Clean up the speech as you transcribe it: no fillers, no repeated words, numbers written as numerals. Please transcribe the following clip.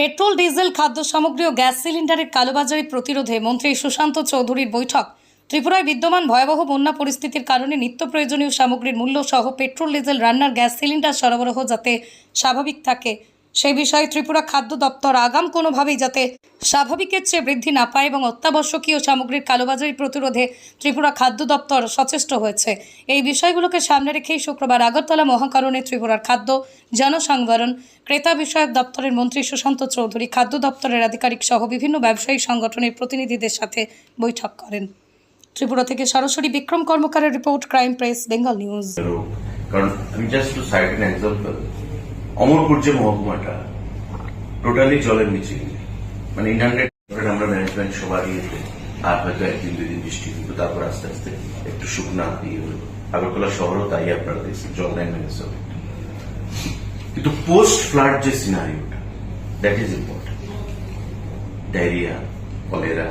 Petrol diesel খাদ্য সামগ্রী ও gas সিলিন্ডারের কালোবাজারি প্রতিরোধে মন্ত্রী সুশান্ত চৌধুরীর বৈঠক। ত্রিপুরায় বিদ্যমান ভয়াবহ বন্যা পরিস্থিতির কারণে নিত্য প্রয়োজনীয় সামগ্রীর মূল্য সহ পেট্রোল ডিজেল রান্নার গ্যাস সিলিন্ডার সরবরাহ যাতে স্বাভাবিক থাকে সেই বিষয়ে ত্রিপুরা খাদ্য দপ্তর আগাম কোনোভাবেই যাতে স্বাভাবিকের চেয়ে বৃদ্ধি না পায় এবং অত্যাবশ্যকীয় সামগ্রীর কালোবাজারি প্রতিরোধে ত্রিপুরা খাদ্য দপ্তর সচেষ্ট হয়েছে। এই বিষয়গুলোকে সামনে রেখেই শুক্রবার আগরতলা মহাকারণে ত্রিপুরার খাদ্য জনসংবরণ ক্রেতা বিষয়ক দপ্তরের মন্ত্রী সুশান্ত চৌধুরী খাদ্য দপ্তরের আধিকারিক সহ বিভিন্ন ব্যবসায়ী সংগঠনের প্রতিনিধিদের সাথে বৈঠক করেন। ত্রিপুরা থেকে সরাসরি বিক্রম কর্মকারের report, crime press, Bengal news. কারণ আমি just to cite an example, Amarpur যে মহকুমাটা টোটালি জলের নিচে, মানে ইনহান্ড্রেড আমরা ম্যানেজমেন্ট সবার ইয়েতে আর হয়তো একদিন দুই দিন বৃষ্টি, কিন্তু তারপর আস্তে আস্তে একটু শুকনা ইয়ে হলো। আগরতলা শহরও তাই আপনারা দেখছেন, জল লাইন ম্যানেজ হবে। কিন্তু পোস্ট ফ্লাড যে সিনারিওটা, that is important. Diarrhoea, cholera,